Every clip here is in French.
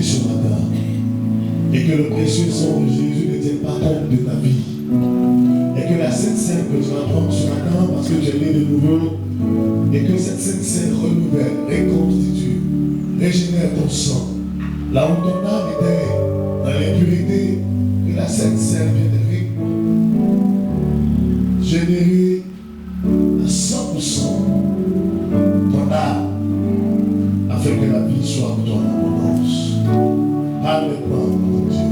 prier ce matin et que le précieux sang de Jésus ne tienne pas compte de ta vie. Et que la Sainte Seine que tu vas prendre ce matin parce que tu es né de nouveau, et que cette Sainte Seine renouvelle, reconstitue, régénère ton sang. Là où ton âme était dans l'impurité, que la Sainte Seine vienne générer à 100% ton âme, afin que la vie soit pour toi en abondance. Alléluia, mon Dieu.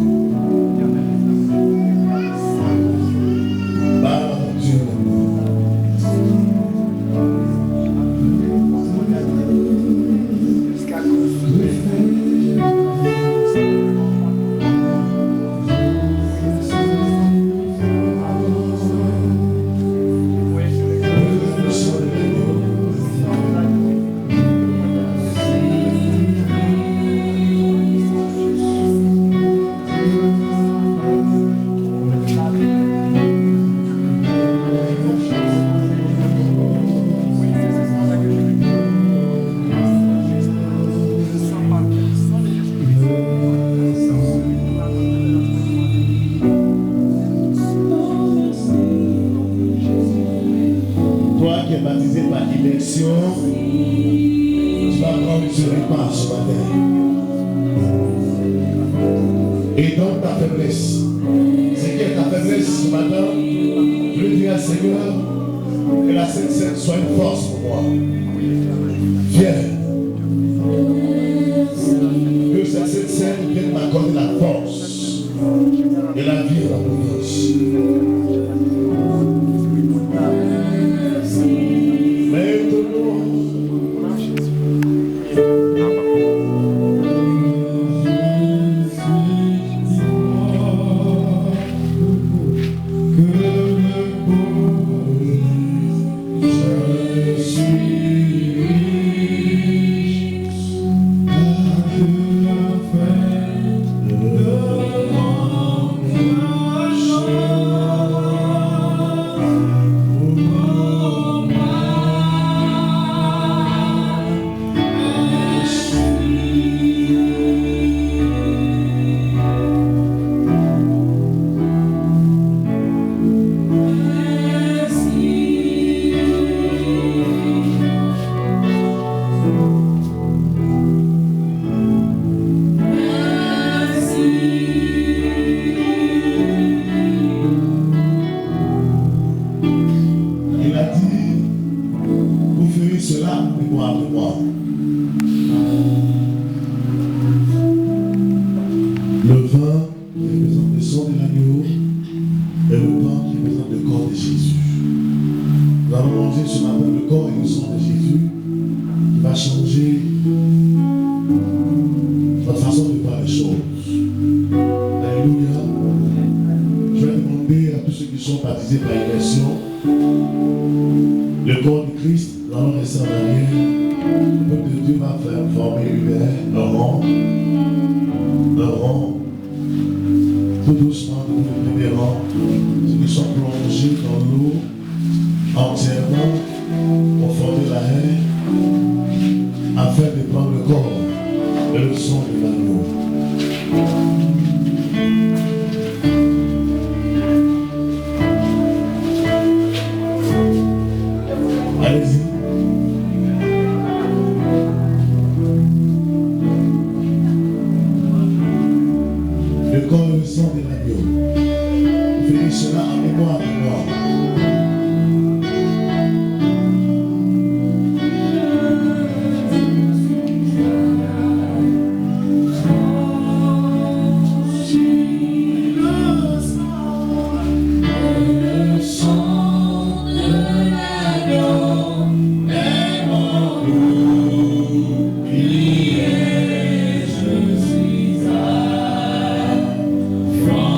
From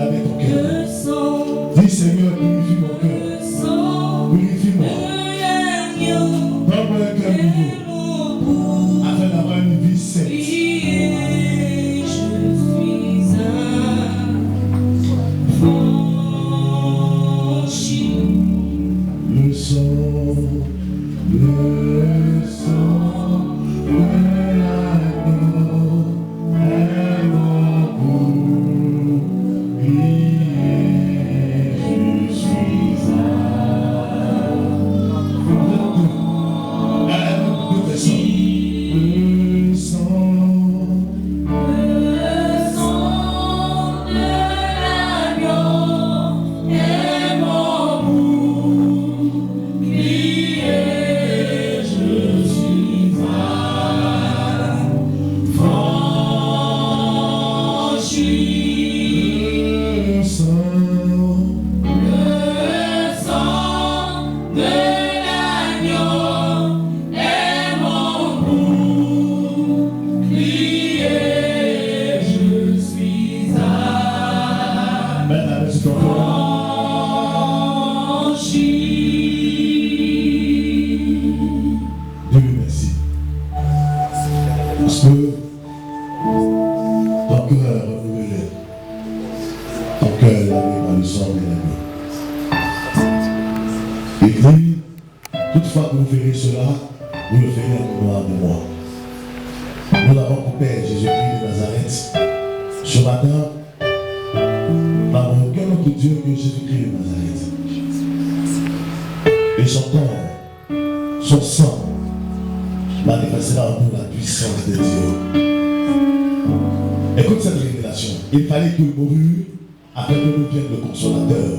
laver ton cœur. Dis Seigneur, purifie mon cœur. Purifie-moi. Donne-moi un cœur nouveau. Afin d'avoir une vie sainte. Le sang de l'agneau est mon bouclier. Je suis Toutefois que vous verrez cela, vous le ferez en mémoire de moi. Nous avons pour Père Jésus-Christ de Nazareth. Ce matin, nous n'avons aucun autre Dieu que Jésus-Christ de Nazareth. Et son corps, son sang, manifestera en nous la puissance de Dieu. Écoute cette révélation. Il fallait qu'il mourût afin que nous vienne le consolateur.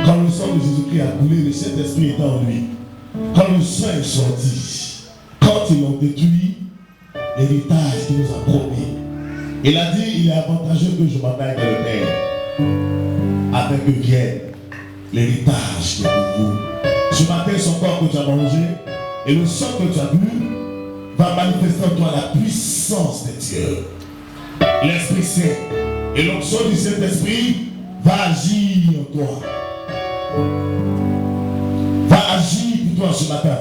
Quand le sang de Jésus-Christ a coulé, le Saint-Esprit est en lui. Quand le sang est sorti, quand ils l'ont détruit, l'héritage qu'il nous a promis, il a dit, il est avantageux que je m'en aille dans le Père, afin que vienne l'héritage qui est pour vous. Ce matin, son corps que tu as mangé et le sang que tu as bu va manifester en toi la puissance de Dieu. L'Esprit Saint et l'onction du Saint-Esprit va agir en toi. Va agir pour toi ce matin.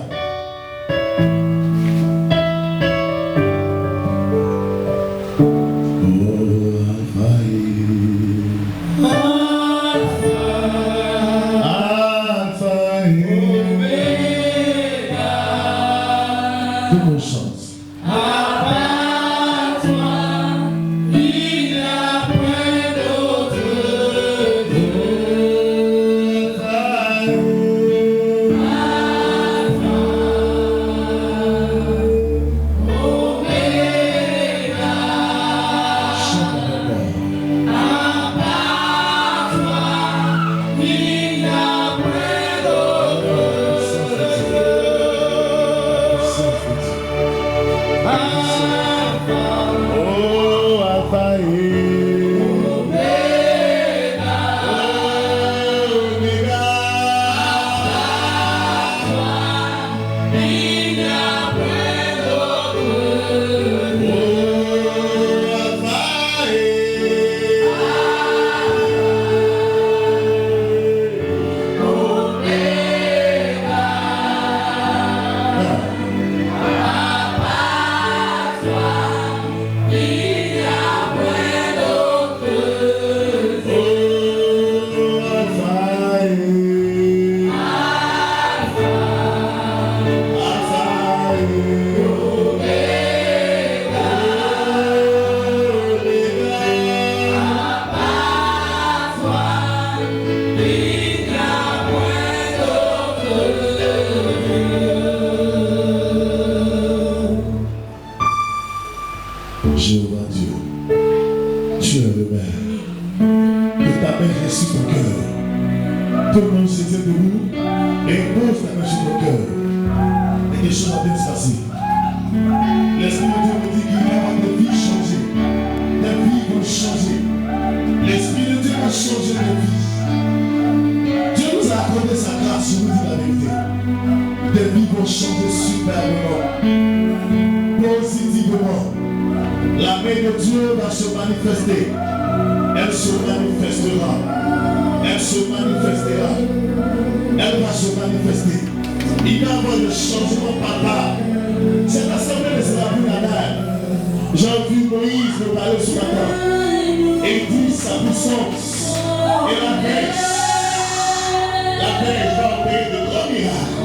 Elle se manifestera se manifester. Il va y avoir le changement palpable. Cette assemblée ne sera plus la même. J'ai vu Moïse me parler ce matin. Et il dit sa puissance et la pêche. La pêche va opérer de grands miracles.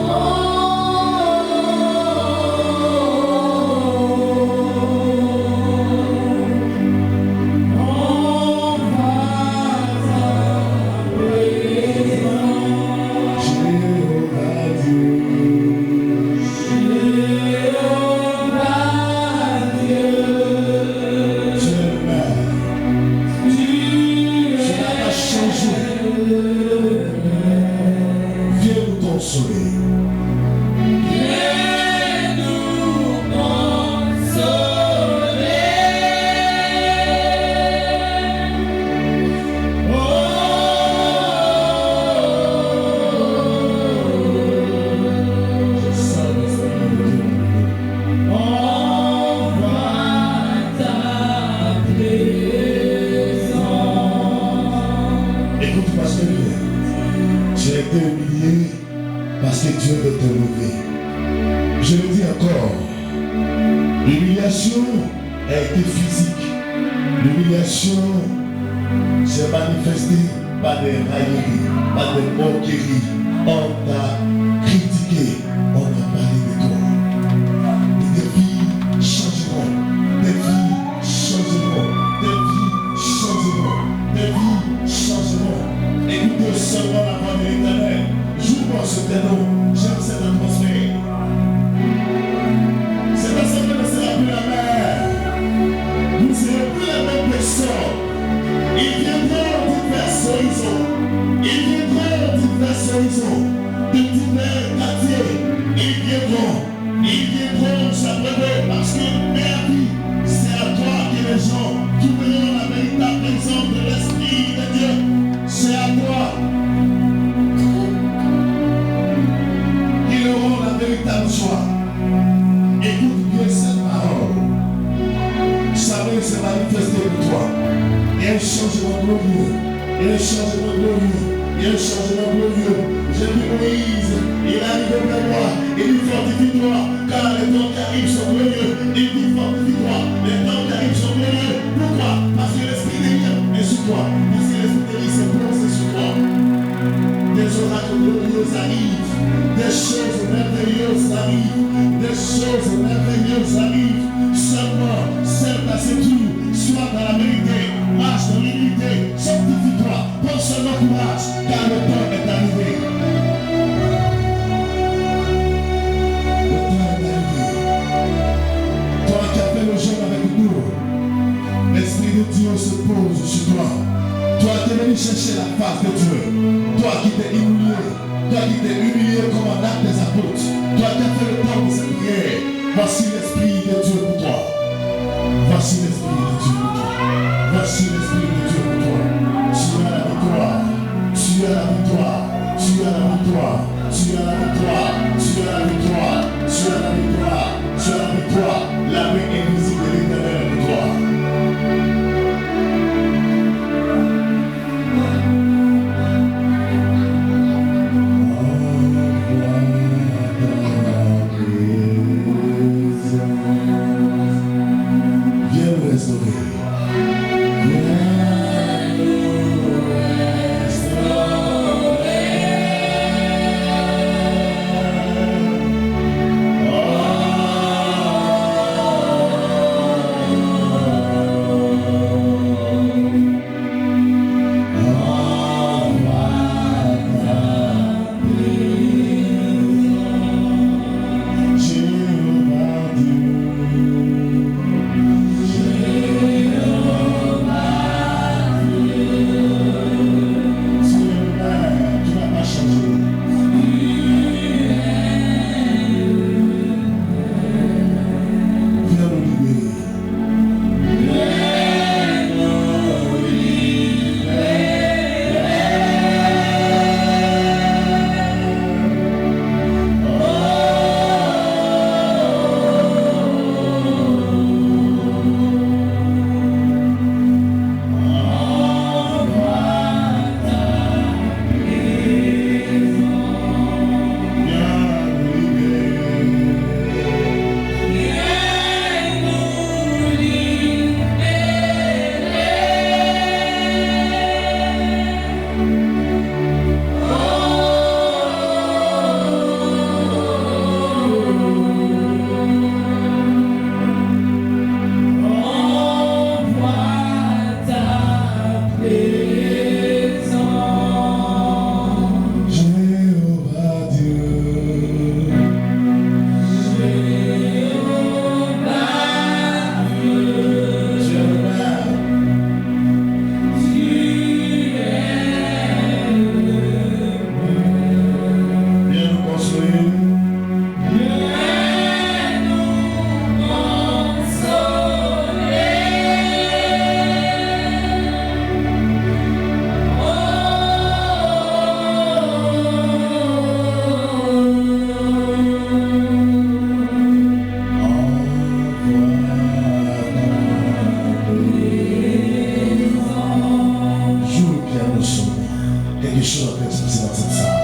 quelque chose en train de se passer dans cette salle.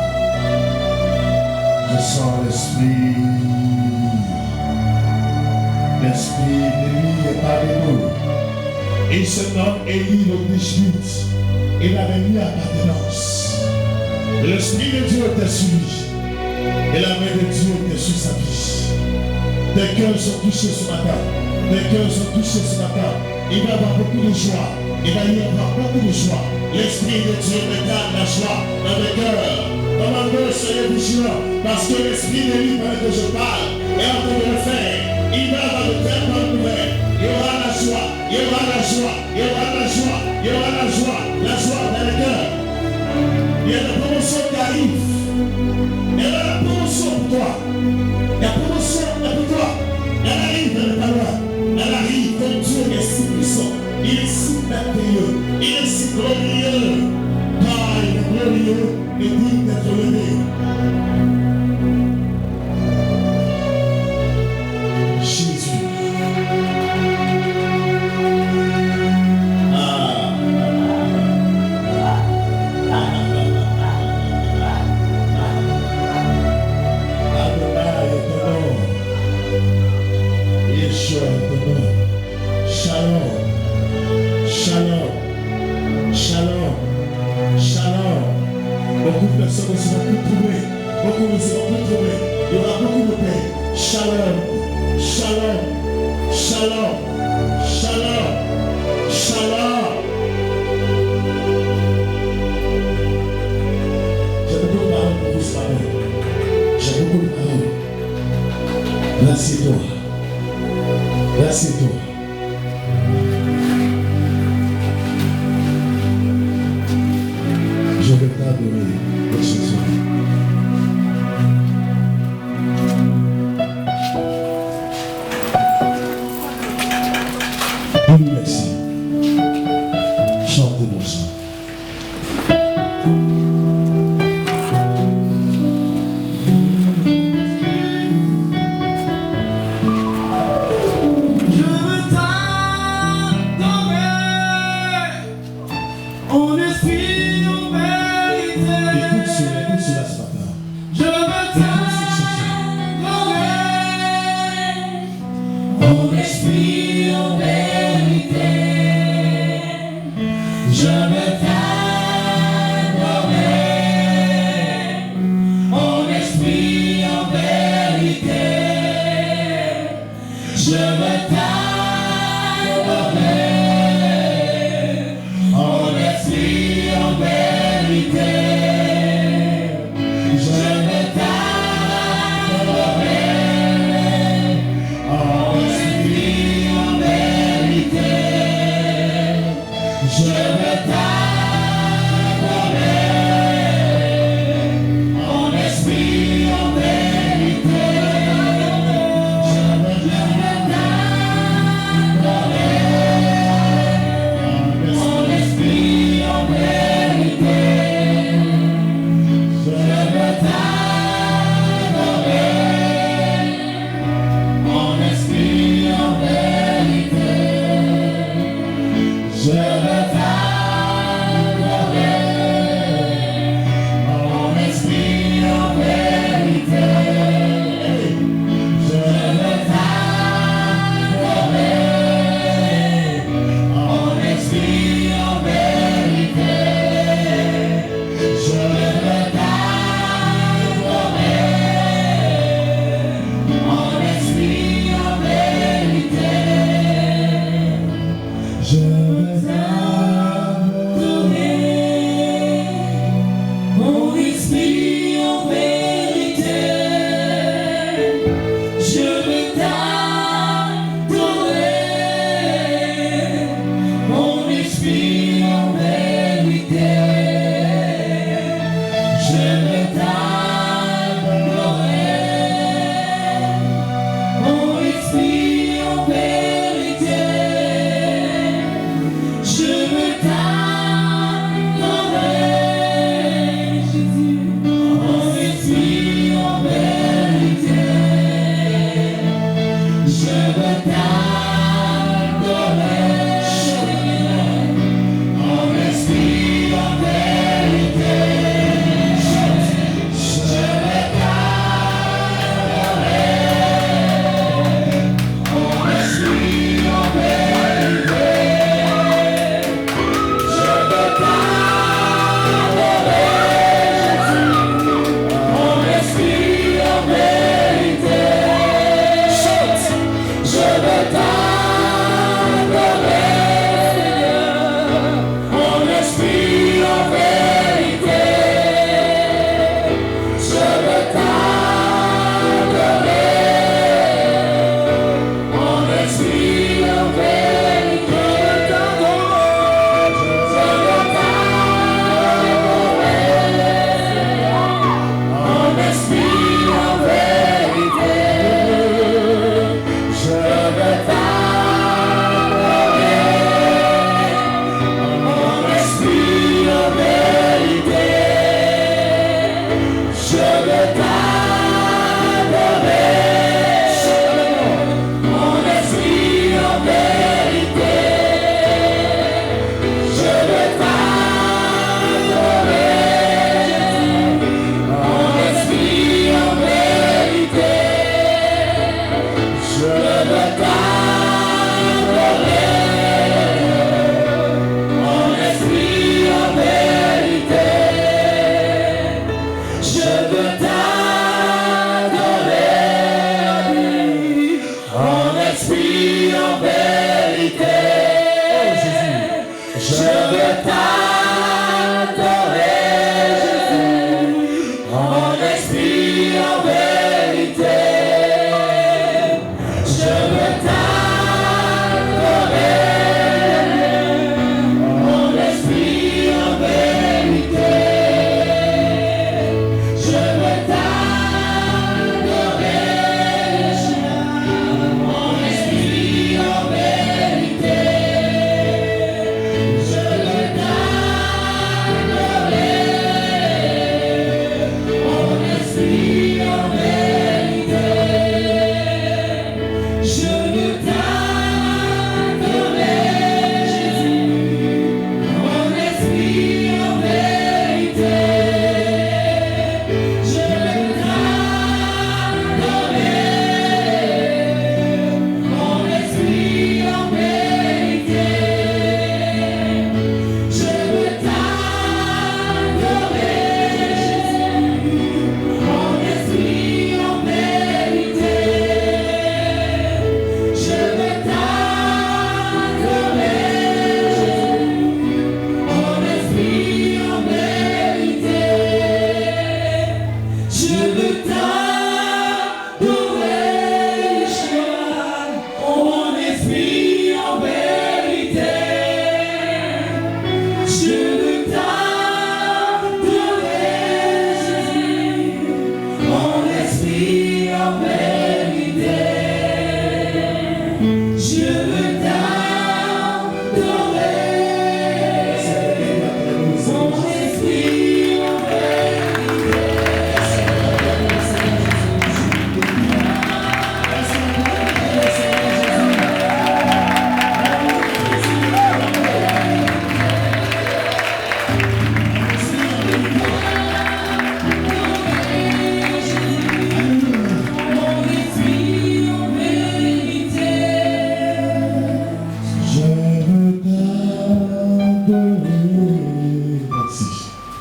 Je sens l'esprit. L'esprit de lui est parmi nous. Il se nomme Élie le Tishbite. Il avait mis appartenance. L'esprit de Dieu était sur lui. Et la main de Dieu était sur sa vie. Tes cœurs sont touchés ce matin. Tes cœurs sont touchés ce matin. Il va y avoir beaucoup de joie. Il va y avoir beaucoup de joie. L'Esprit de Dieu me garde la joie dans le cœur. Commandeur, soyez vigilants. Parce que l'Esprit de lui, pendant que je parle, est en train de le faire. Il va avoir de très bonnes nouvelles. Il y aura la joie. Il y aura la joie. Il y aura la joie. Il y aura la joie. La joie dans le cœur. Il y a la promotion qui arrive. Il y a la promotion pour toi. La promotion est pour toi. Elle arrive dans le palais. Elle arrive comme Dieu est si puissant. Il est si merveilleux. Il est si glorieux. Car il est glorieux et digne d'être levé. Jésus. Shalom, shalom, shalom, shalom. Beaucoup de personnes ne seront plus trouvées. Beaucoup ne seront plus trouvées. Il y aura beaucoup de paix. Shalom, shalom, shalom, shalom, shalom. J'ai beaucoup de paroles pour vous ce matin. J'ai beaucoup de paroles. Assieds-toi. Assieds-toi. Je vais t'adorer pour ce soir. Dis-lui merci. Chante mon chant. On est si en vérité.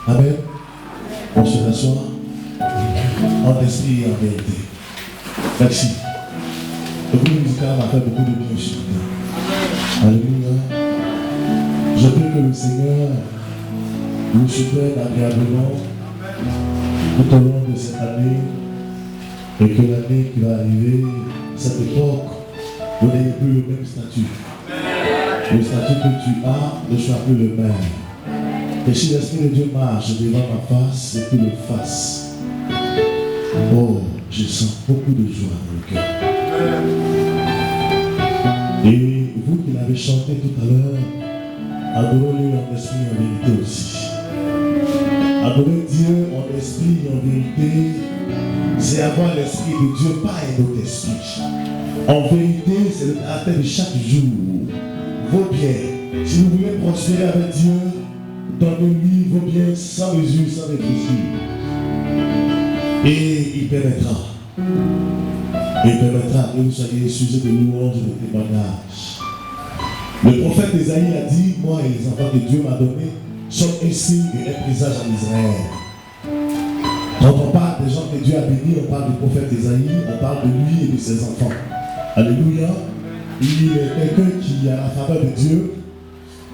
Amen. On se rassoit en esprit et en vérité. Merci. Le groupe musical m'a fait beaucoup de bien ce matin. Alléluia. Je prie que le Seigneur vous surprenne agréablement tout au long de cette année et que l'année qui va arriver, cette époque, vous n'ayez plus le même statut. Le statut que tu as ne soit plus le même. Et si l'Esprit de Dieu marche devant ma face, c'est qu'il le fasse. Oh, je sens beaucoup de joie dans le cœur. Et vous qui l'avez chanté tout à l'heure, adorez-le en esprit et en vérité aussi. Adorer Dieu en esprit et en vérité, c'est avoir l'esprit de Dieu, pas un autre esprit. En vérité, c'est le caractère de chaque jour. Vos biens, si vous voulez prospérer avec Dieu, donnez-lui vos biens sans mesure, sans réfléchir. Et il permettra. Il permettra que vous soyez sujet de louanges et de témoignages. Le prophète Ésaïe a dit, moi et les enfants que Dieu m'a donnés sont un signe et un présage en Israël. Quand on parle des gens que Dieu a bénis, on parle du prophète Ésaïe, on parle de lui et de ses enfants. Alléluia. Il est quelqu'un qui a la faveur de Dieu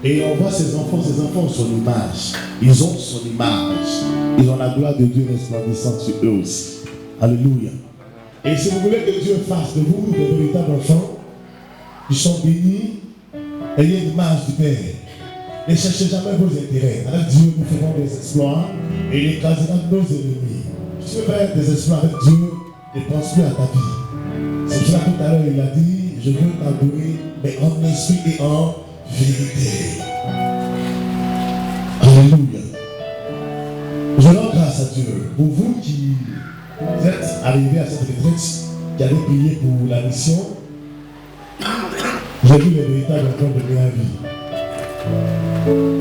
et on voit ses enfants ont son image. Ils ont son image. Ils ont la gloire de Dieu resplendissante sur eux aussi. Alléluia. Et si vous voulez que Dieu fasse de vous des véritables enfants, ils sont bénis, ayez l'image du Père. Ne cherchez jamais vos intérêts. Avec Dieu, nous ferons des exploits et il écrasera nos ennemis. Si tu veux faire des exploits avec Dieu, ne pense plus à ta vie. C'est pour ça que tout à l'heure, il a dit, je veux t'adorer, mais en esprit et en vérité. Alléluia. Je rends grâce à Dieu pour vous qui êtes arrivés à cette retraite, qui avez prié pour la mission. J'ai vu les véritables enfants de ma vie.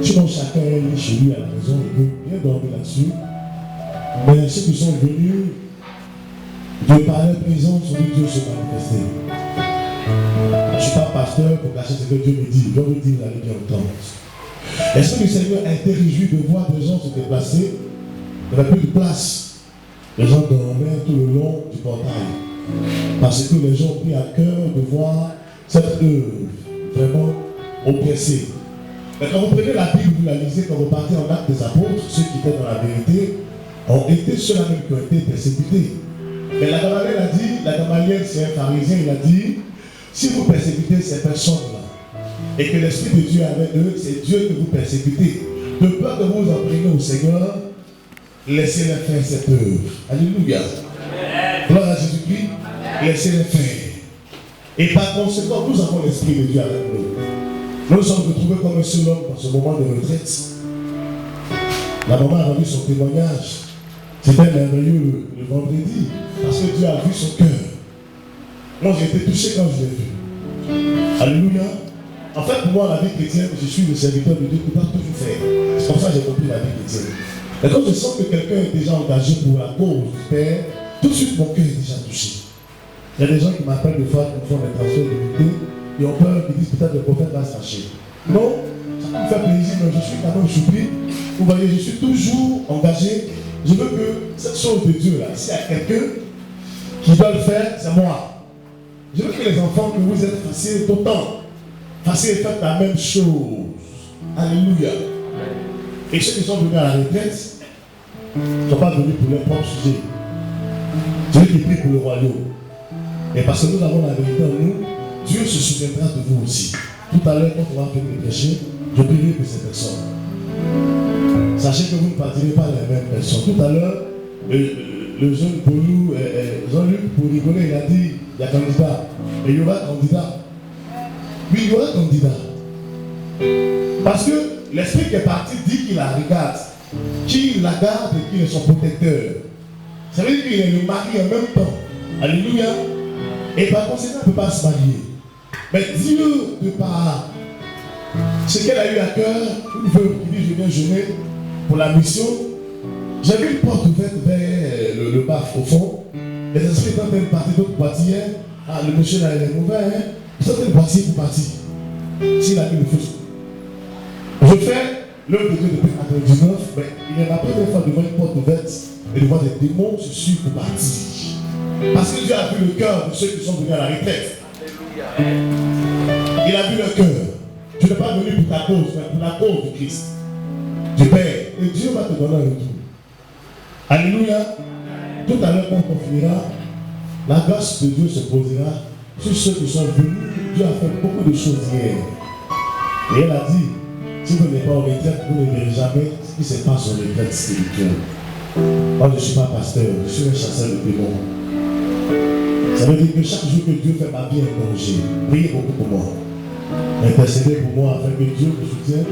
Sinon, chacun est chez lui à la maison, il peut bien dormir là-dessus. Mais ceux qui sont venus de par leur présence, sur Dieu se manifester. Je ne suis pas pasteur pour cacher ce que Dieu me dit. Je veux dire la vie entendre. Est-ce que le Seigneur a été réjoui de voir des gens se déplacer? Il n'y avait plus de place. Les gens dormaient tout le long du portail. Parce que les gens ont pris à cœur de voir cette œuvre vraiment oppressée. Mais quand vous prenez la Bible, vous la lisez, quand vous partez en Actes des Apôtres, ceux qui étaient dans la vérité ont été ceux-là même qui ont été persécutés. Mais la Gamaliel, c'est un pharisien, il a dit, si vous persécutez ces personnes-là, et que l'Esprit de Dieu est avec eux, c'est Dieu que vous persécutez. De peur que vous en preniez au Seigneur, laissez-les faire cette œuvre. Alléluia. Gloire à Jésus-Christ, laissez-les faire. Et par conséquent, nous avons l'Esprit de Dieu avec nous. Nous nous sommes retrouvés comme un seul homme dans ce moment de retraite. La maman a rendu son témoignage. C'était merveilleux le vendredi, parce que Dieu a vu son cœur. Moi, j'ai été touché quand je l'ai vu. Alléluia. En fait, pour moi, la vie chrétienne, je suis le serviteur de Dieu qui doit toujours faire. C'est comme ça que j'ai compris la vie chrétienne. Et quand je sens que quelqu'un est déjà engagé pour la cause du Père, tout de suite, mon cœur est déjà touché. Il y a des gens qui m'appellent des fois pour faire des transferts d'unité et ont peur, qui disent peut-être que le prophète va se fâcher. Non, ça me fait plaisir, mais je suis quand même surpris. Vous voyez, je suis toujours engagé. Je veux que cette chose de Dieu là, s'il y a quelqu'un qui doit le faire, c'est moi. Je veux que les enfants que vous êtes facile d'autant, facile et faites la même chose. Alléluia. Et ceux qui sont venus à la retraite ne sont pas venus pour leur propre sujet. Dieu qui prie pour le royaume. Et parce que nous avons la vérité en nous, Dieu se souviendra de vous aussi. Tout à l'heure, quand on va venir prêcher, je prierai pour ces personnes. Sachez que vous ne partirez pas les mêmes personnes. Tout à l'heure, le jeune Paulou, Jean-Luc, pour rigoler, il a dit, il y a candidat. Et il y aura candidat. Oui, il y aura candidat. Parce que l'esprit qui est parti dit qu'il la regarde, qu'il la garde et qu'il est son protecteur. Ça veut dire qu'il est le mari en même temps. Alléluia. Et par conséquent, il ne peut pas se marier. Mais Dieu, de par ce qu'elle a eu à cœur, une veuve qui dit je viens jeûner pour la mission, j'ai vu une porte ouverte vers le bas au fond. Les esprits étaient en train de partir d'autres boîtiers. Ah, le monsieur là, il est mauvais, hein. Ils sont en train de partir pour partir. S'il a mis le feu. Je fais l'œuvre de Dieu depuis 1999. mais il est ma première fois devant une porte ouverte et devant des démons se suivent pour partir. Parce que Dieu a vu le cœur de ceux qui sont venus à la retraite. Il a vu le cœur. Tu n'es pas venu pour ta cause, mais pour la cause du Christ. Tu paies et Dieu va te donner un retour. Alléluia. Tout à l'heure, quand on finira, la grâce de Dieu se posera sur ceux qui sont venus. Dieu a fait beaucoup de choses hier. Et elle a dit, si vous n'êtes pas au retraite, vous ne verrez jamais ce qui se passe sur les retraites spirituelles. Moi, je ne suis pas pasteur, je suis un chasseur de démons. Ça veut dire que chaque jour que Dieu fait ma vie un danger, priez beaucoup pour moi. Intercédez pour moi afin que Dieu me soutienne.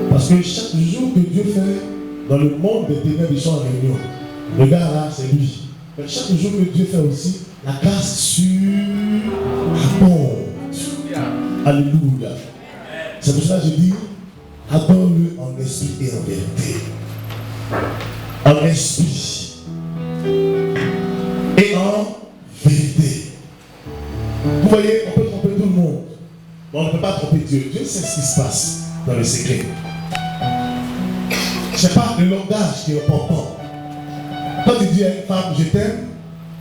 Parce que chaque jour que Dieu fait dans le monde des ténèbres, ils sont en réunion. Le gars là, c'est lui. Mais chaque jour que Dieu fait aussi, la grâce surabonde. Alléluia. C'est pour ça que je dis, adore-le en esprit et en vérité. En esprit et en vérité. Vous voyez, on peut tromper tout le monde, mais on ne peut pas tromper Dieu. Dieu sait ce qui se passe dans le secret. Ce n'est pas le langage qui est important. Quand tu dis à une femme, je t'aime,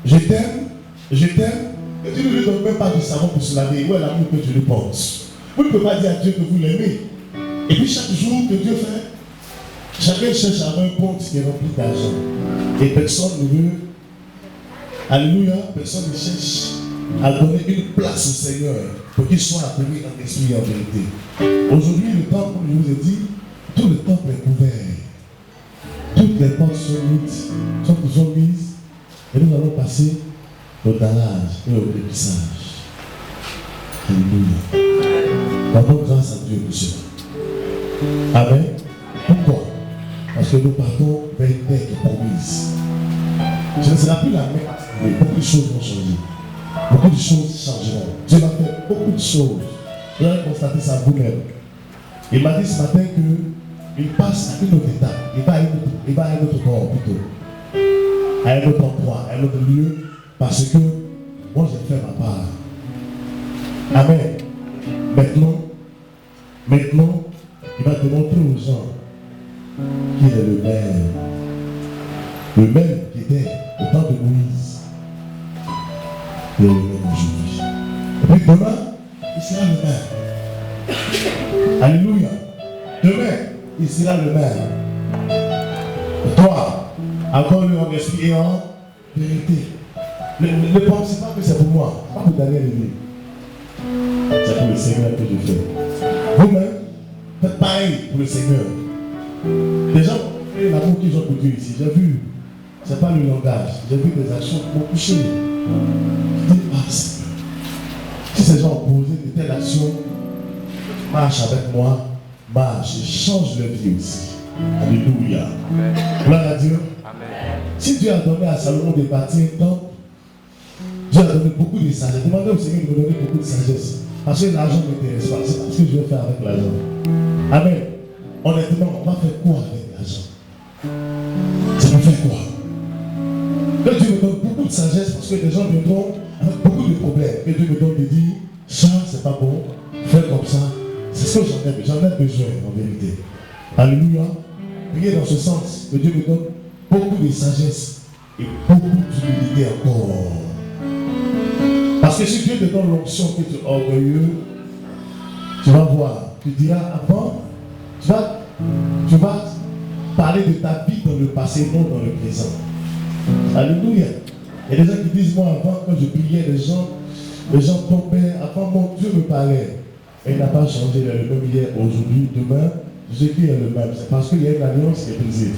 je t'aime, je t'aime, et tu ne lui donnes même pas du savon pour se laver, où est l'amour que tu lui portes? Vous ne pouvez pas dire à Dieu que vous l'aimez. Et puis chaque jour que Dieu fait, chacun cherche à avoir un compte qui est rempli d'argent. Et personne ne veut, alléluia, personne ne cherche à donner une place au Seigneur pour qu'il soit adoré en esprit et en vérité. Aujourd'hui, le temple, comme je vous ai dit, tout le temple est couvert. Toutes les portes sont mises, et nous allons passer au dallage et au dévissage. Alléluia. Rendons grâce à Dieu, monsieur. Amen. Pourquoi? Parce que nous partons vers une terre qui est promise. Ce ne sera plus la même, mais beaucoup de choses vont changer. Beaucoup de choses changeront. Dieu va faire beaucoup de choses. Vous allez constater ça vous-même. Il m'a dit ce matin qu'il passe à une autre étape. Il va à un autre bord plutôt. À un autre endroit, à un autre lieu. Parce que moi j'ai fait ma part. Amen. Maintenant, il va te montrer aux gens qu'il est le même. Le même qui était au temps de Moïse. Il est le même aujourd'hui. Et puis demain, il sera le même. Alléluia. Demain, il sera le même. Et toi, encore-le en esprit et en vérité. Ne pensez pas que c'est pour moi. Pas pour Daniel et lui. C'est pour le Seigneur que je fais. Vous-même, faites pareil pour le Seigneur. Les gens ont fait l'amour qu'ils ont pour Dieu ici. J'ai vu, c'est pas le langage. J'ai vu des actions qui m'ont touché. Je dis, ah Seigneur, si ces gens ont posé de telles actions, marche avec moi, marche et change leur vie aussi. Alléluia. Gloire à Dieu. Amen. Si Dieu a donné à Salomon de bâtir un temple, Dieu a donné beaucoup de sagesse. Demandez au Seigneur de me donner beaucoup de sagesse. Parce que l'argent ne m'intéresse pas. C'est pas ce que je vais faire avec l'argent. Amen. Honnêtement, on va faire quoi avec l'argent? Ça va faire quoi? Que Dieu me donne beaucoup de sagesse parce que les gens viendront avec beaucoup de problèmes. Que Dieu me donne de dire, ça c'est pas bon, fais comme ça. C'est ce que j'en ai besoin en vérité. Alléluia. Priez dans ce sens. Que Dieu me donne beaucoup de sagesse et beaucoup d'humilité encore. Parce que si Dieu te donne l'onction que tu es orgueilleux, tu vas voir, tu diras avant, tu vas parler de ta vie dans le passé, non dans le présent. Alléluia. Il y a des gens qui disent, moi avant, quand je priais, les gens tombaient, avant mon Dieu me parlait. Et il n'a pas changé, il est le même hier, aujourd'hui, demain, Jésus est le même. C'est parce qu'il y a une alliance qui est brisée.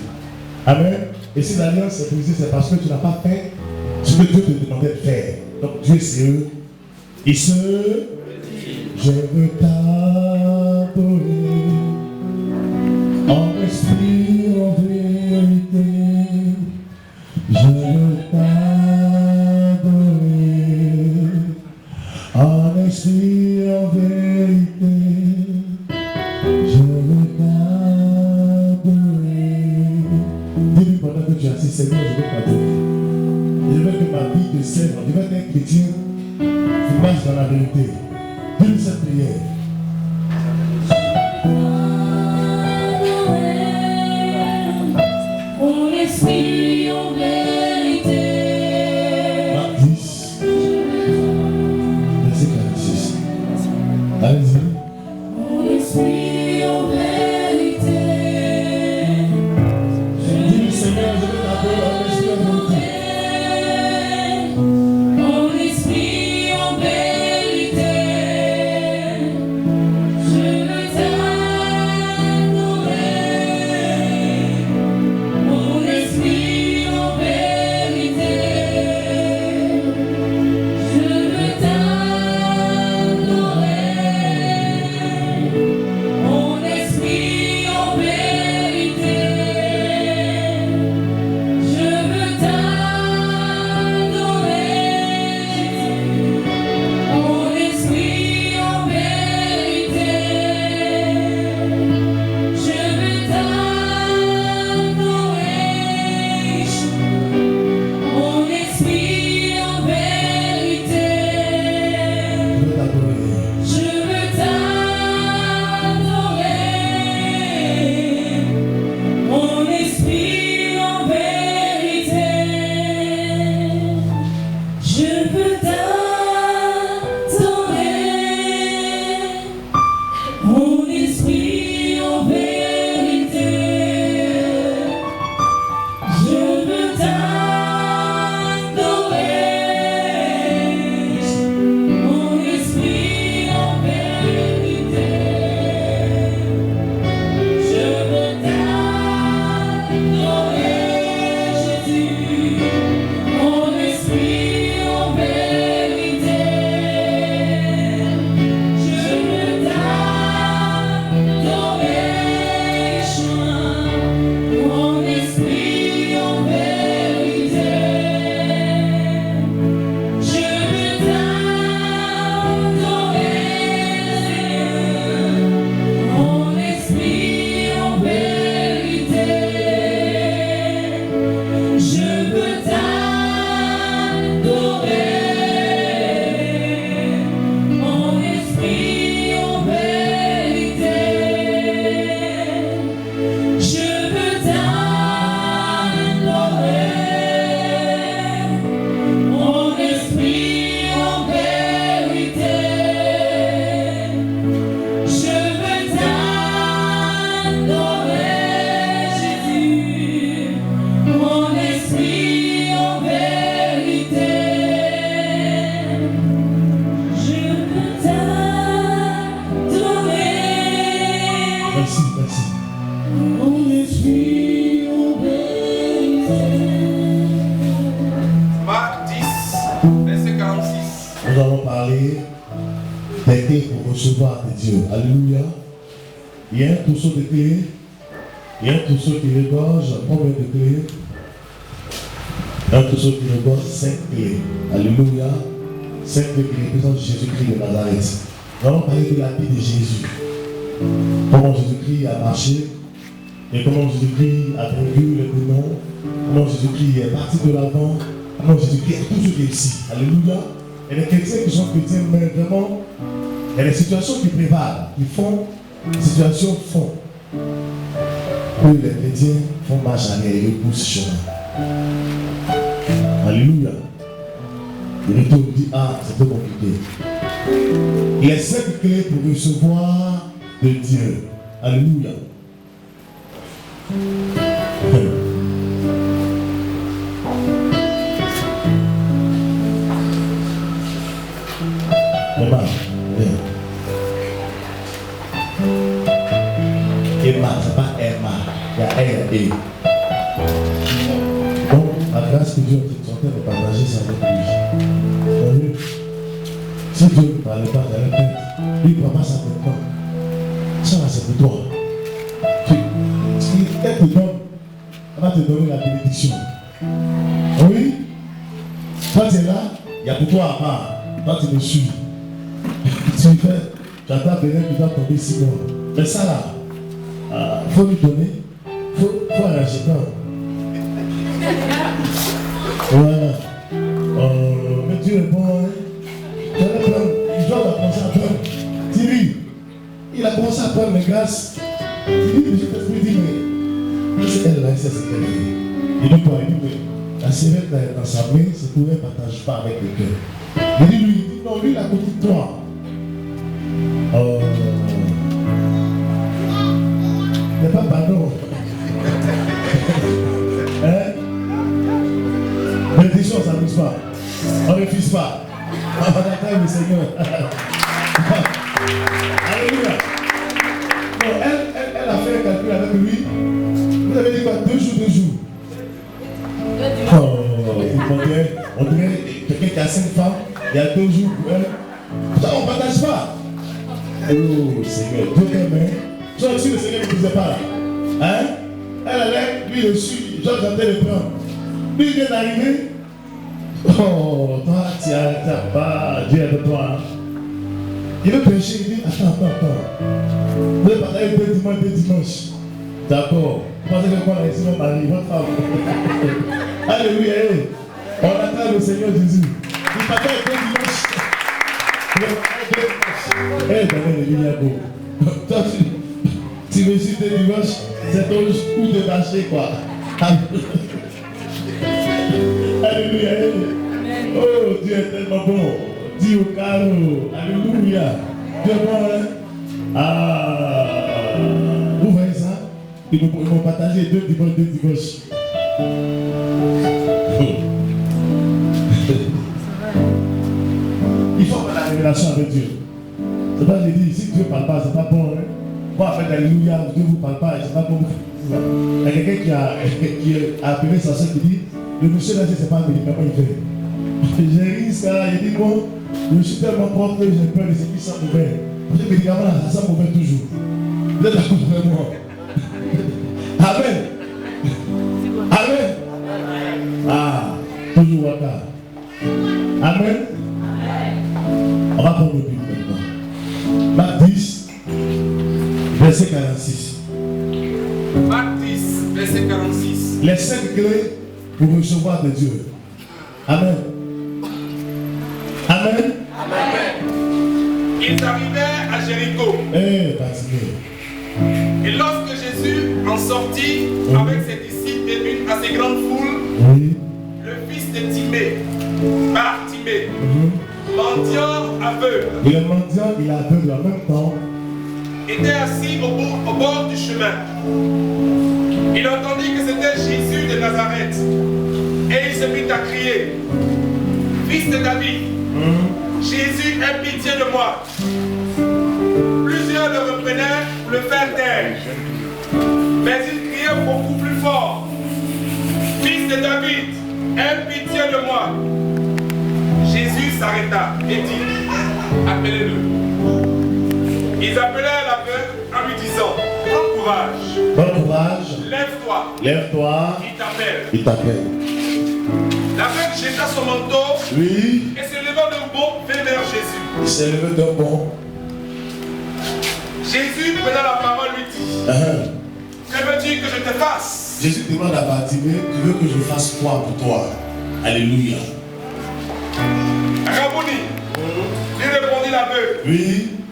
Amen. Et si l'alliance est brisée, c'est parce que tu n'as pas fait ce que Dieu te demandait de faire. Donc Dieu c'est eux. Et je veux t'adorer en esprit, en vérité. Je veux t'adorer en esprit, en vérité. Je veux t'adorer. Dis-lui pendant que tu as dit, Seigneur, je veux t'adorer. Je veux que ma vie te serve. Je veux être un chrétien qui marche dans la vérité. Dis-lui cette prière. Alléluia. Il y a un trousseau de clés. Il y a un trousseau qui regorge combien de clés? Un trousseau qui regorge 5 clés. Alléluia. 5 clés qui représentent Jésus-Christ de Nazareth. Nous allons parler de la vie de Jésus. Comment Jésus-Christ a marché. Et comment Jésus-Christ a vaincu les démons. Comment Jésus-Christ est parti de l'avant. Comment Jésus-Christ a toujours réussi. Alléluia. Et les chrétiens qui sont chrétiens, mais vraiment, il y a des situations qui prévalent, qui font, les situations font que les chrétiens font marche arrière et poussent chemin. Alléluia. Et retour dit, ah, c'est peu compliqué. Il y a 5 clés pour recevoir de Dieu. Alléluia. Emma, c'est pas Emma, il y a R-E. Donc, la grâce que Dieu est en train de partager, c'est avec lui. Si Dieu ne parlait pas de la tête, lui ne prend pas sa tête. Ça, c'est pour toi. Elle te donne, on va te donner la bénédiction. Oui? Toi, tu es là, il y a pour toi à part. Toi, tu me suis. Tu fais, tu attends Bénin qui va tomber 6 mois. Mais ça là, il faut lui donner, il faut arranger quand. Voilà. Mais Dieu est bon, hein. Il doit commencer à prendre. Thierry, il a commencé à prendre mes grâces. Il dit, je me dis, mais c'est elle là, c'est ce qu'elle fait. Il dit quoi? Il dit, mais la sirène dans sa main, c'est pour elle ne partage pas avec le cœur. Il dit, lui, non, lui, il a côté de toi. Il n'y a pas pardon. Hein? Bénédiction, ça ne pousse pas. On ne refuse pas. On attend le Seigneur. Alléluia. Non, elle a fait un calcul avec lui. Vous avez dit quoi? 2 jours. On dirait quelqu'un qui a 5 femmes. Il y a 2 jours pour elle. Ça, on ne partage pas. Oh Seigneur, Dieu t'aime. Soit si le Seigneur ne disait pas là. Hein? Elle allait, lui le suit, Jean j'entendais le prendre. Lui il vient d'arriver. Oh, toi tu n'as pas, Dieu est de toi. Il veut prêcher, il dit, attends. Vous allez partager 2 dimanches. D'accord. Vous pensez que quoi là, ici mon mari, votre femme. Alléluia. On attend le Seigneur Jésus. Il partage 2 dimanches. Eh, donnez le Toi, tu me suis tes dimanches, c'est ton coup de marché, quoi. Alléluia. Oh, Dieu est tellement bon. Dis au carreau. Alléluia. Dieu est bon, hein? Ah. Vous voyez ça? Ils vont partager deux dimanches. Il faut avoir la révélation avec Dieu. C'est pas je dis, si Dieu ne parle pas, c'est pas bon. Hein? Moi, en fait, alléluia, Dieu ne vous parle pas, c'est pas bon. Il y a quelqu'un qui a appelé sa soeur qui dit, le monsieur là, je ne sais pas un médicament il fait. J'ai ri ça, il dit, bon, je suis tellement propre que j'ai peur de ce qui sent mauvais. Le médicament là, ça sent mauvais toujours. Vous êtes d'accord vraiment? Amen. Amen. Ah, toujours Waka. Amen. On va prendre le but maintenant. Marc 10, verset 46. Marc 10, verset 46. Les 5 clés pour recevoir de Dieu. Amen. Amen. Amen. Ils arrivèrent à Jéricho. Et lorsque Jésus en sortit avec ses disciples et une assez grande foule, le fils de Timée, Bartimée, mendiant aveugle, et le mendiant, il est aveugle en même temps, était assis au bord du chemin. Il entendit que c'était Jésus de Nazareth et il se mit à crier, fils de David, Jésus, aie pitié de moi. Plusieurs le reprenaient pour le faire taire, mais il criait beaucoup plus fort, fils de David, aie pitié de moi. Jésus s'arrêta et dit, appelez-le. Ils appelèrent l'aveugle en lui disant, bon courage. Bon courage. Lève-toi. Lève-toi. Il t'appelle. Il t'appelle. L'aveugle jeta son manteau. Oui. Et se levant d'un bond vers Jésus. Il s'est levé d'un bond. Jésus, prenant la parole, lui dit, que veux-tu que je te fasse? Jésus demande à Bartimée, tu veux que je fasse quoi pour toi? Alléluia. Rabouni, lui répondit l'aveugle, Oui.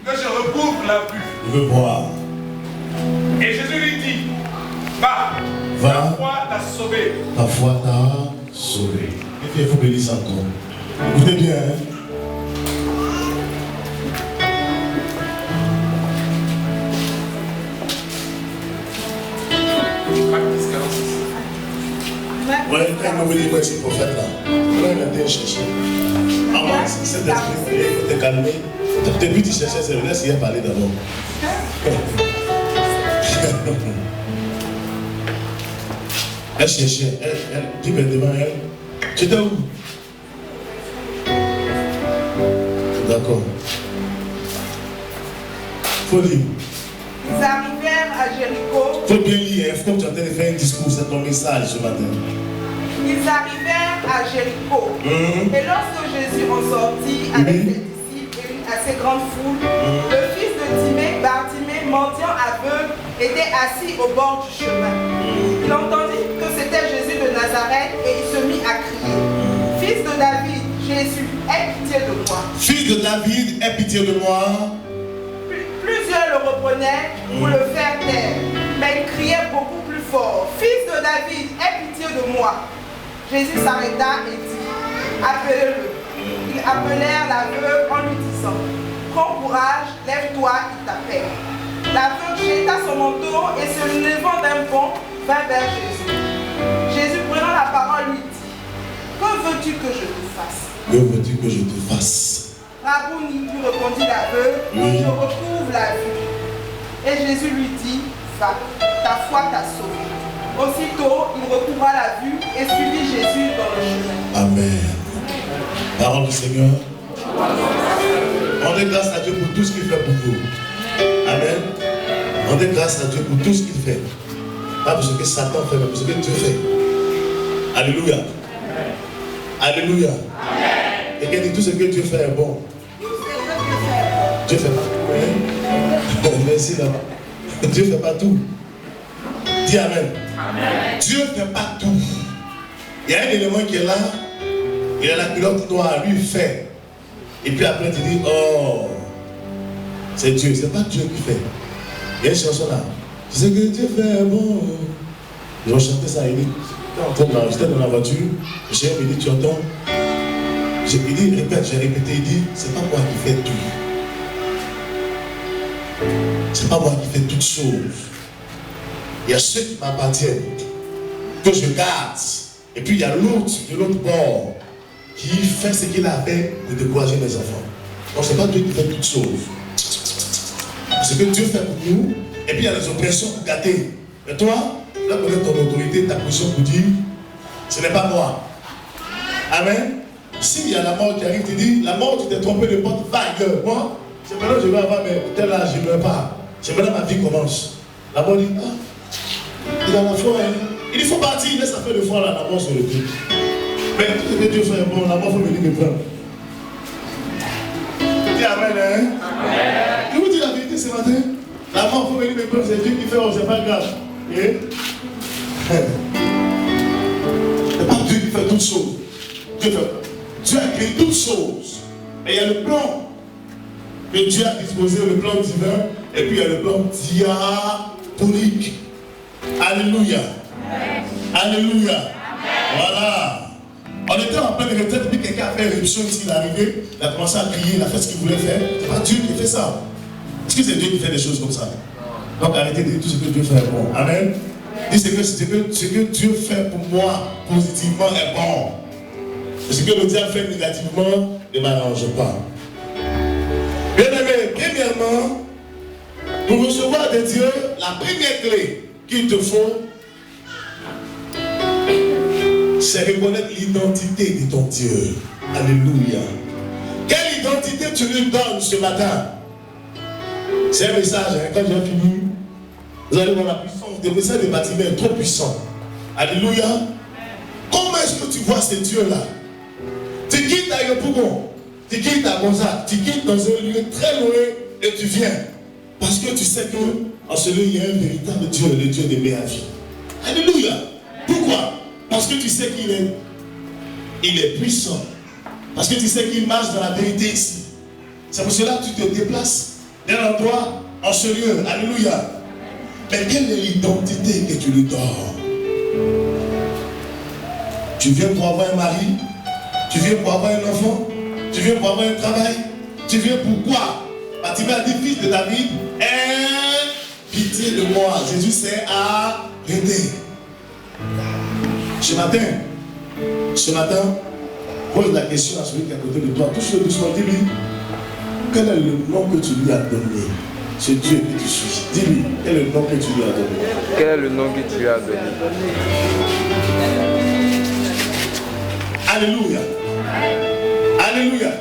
que je recouvre la vue. Je veux voir. Et Jésus lui dit, va, Va. ta foi t'a sauvé. Ta foi t'a sauvé. Et il faut bénir ça encore. Écoutez bien, hein? Ouais, quand on me dit que c'est prophète là, on a été chercher. Avant, cet esprit, il faut te calmer. Depuis que tu cherchais, c'est laisse y parler d'abord. Elle cherchait, tu peux devant elle. Tu étais où? D'accord. Faut lire. Ils arrivèrent à Jéricho. Faut bien lire, comme tu es en train de faire un discours, c'est ton message ce matin. Ils arrivèrent à Jéricho. Et lorsque Jésus en sortit avec ses disciples et une assez grande foule, le fils de Timée, Bartimée, mendiant aveugle, était assis au bord du chemin. Il entendit que c'était Jésus de Nazareth et il se mit à crier, fils de David, Jésus, aie pitié de moi. Fils de David, aie pitié de moi. Plusieurs le reprenaient pour le faire taire, mais il criait beaucoup plus fort, fils de David, aie pitié de moi. Jésus s'arrêta et dit, appelez-le. Ils appelèrent l'aveugle en lui disant, prends courage, lève-toi, il t'appelle. L'aveugle jeta son manteau et se levant d'un bond, vint vers Jésus. Jésus prenant la parole lui dit, que veux-tu que je te fasse? Que veux-tu que je te fasse? Rabouni, lui répondit l'aveugle, je recouvre la vue. Et Jésus lui dit, va, ta foi t'a sauvé. Aussitôt, il recouvra la vue et suivit Jésus dans le chemin. Amen. Parole du Seigneur. Rendez grâce à Dieu pour tout ce qu'il fait pour vous. Amen. Rendez grâce à Dieu pour tout ce qu'il fait. Pas pour ce que Satan fait, mais pour ce que Dieu fait. Alléluia. Alléluia. Et qu'il dit tout ce que Dieu fait est bon. Dieu fait pas tout. Merci là-bas. Dieu fait pas tout. Dis Amen. Amen. Dieu ne fait pas tout. Il y a un élément qui est là. Il a la culotte noire, lui il fait. Et puis après tu dis, oh, c'est Dieu. C'est pas Dieu qui fait. Il y a une chanson là. Ce que Dieu fait est bon. Je chantais ça, il dit, j'étais dans la voiture, j'ai dit, tu entends? J'ai dit, répète, j'ai répété, il dit, c'est pas moi qui fais tout. C'est pas moi qui fais toutes choses. Il y a ceux qui m'appartiennent, que je garde. Et puis il y a l'autre, de l'autre bord, qui fait ce qu'il a fait pour décourager mes enfants. Donc c'est pas Dieu qui fait toutes choses. Ce que Dieu fait pour nous, et puis il y a les oppressions pour gâter. Mais toi, tu dois connaître ton autorité, ta position pour dire, ce n'est pas moi. Amen. S'il y a la mort qui arrive, tu dis, la mort, tu t'es trompé de porte, va ailleurs. Moi, c'est maintenant que je vais avoir mes tel âge, je ne meurs pas. C'est maintenant que ma vie commence. La mort dit, ah, il est dans la foi, hein. Il faut partir, il laisse la fin de foi là, la mort sur le truc. Mais tout ce que Dieu fait, bon, la mort, il faut venir me prendre. Dis amen, hein? Amen. Je vous dis la vérité ce matin, la mort, il faut venir me prendre, c'est Dieu qui fait, oh, c'est pas grave. Et c'est pas Dieu qui fait toutes choses. Dieu a créé toutes choses. Et il y a le plan que Dieu a disposé, le plan divin, et puis il y a le plan diabolique. Alléluia. Amen. Alléluia. Amen. Voilà. On était en pleine retraite, puis quelqu'un a fait éruption ici, il est arrivé, il a commencé à crier, il a fait ce qu'il voulait faire. C'est pas Dieu qui fait ça. Est-ce que c'est Dieu qui fait des choses comme ça? Donc arrêtez de dire tout ce que Dieu fait est bon. Amen. Dis ce que Dieu fait pour moi positivement est bon. Ce que le diable fait négativement ne m'arrange pas. Bien aimé, premièrement, pour recevoir de Dieu, la première clé qu'il te faut, c'est reconnaître l'identité de ton Dieu. Alléluia. Quelle identité tu lui donnes ce matin? C'est un message, hein, quand j'ai fini, vous allez voir la puissance. Le message de bâtiment est trop puissant. Alléluia. Comment est-ce que tu vois ce Dieu-là? Tu quittes à Yopougon, tu quittes à Gonzague, tu quittes dans un lieu très loin et tu viens. Parce que tu sais qu'en ce lieu, il y a un véritable Dieu, le Dieu de Béavi. Alléluia. Pourquoi? Parce que tu sais qu'il est puissant. Parce que tu sais qu'il marche dans la vérité ici. C'est pour cela que tu te déplaces d'un endroit en ce lieu. Alléluia. Mais quelle est l'identité que tu lui donnes? Tu viens pour avoir un mari? Tu viens pour avoir un enfant? Tu viens pour avoir un travail? Tu viens pour quoi? Bartimée a dit, fils de David, aie pitié de moi. Jésus s'est arrêté. Ce matin, pose la question à celui qui est à côté de toi. Touche-le doucement, dis-lui, quel est le nom que tu lui as donné? Ce Dieu que tu suis. Dis-lui, quel est le nom que tu lui as donné? Quel est le nom que tu lui as donné? Alléluia. Alléluia.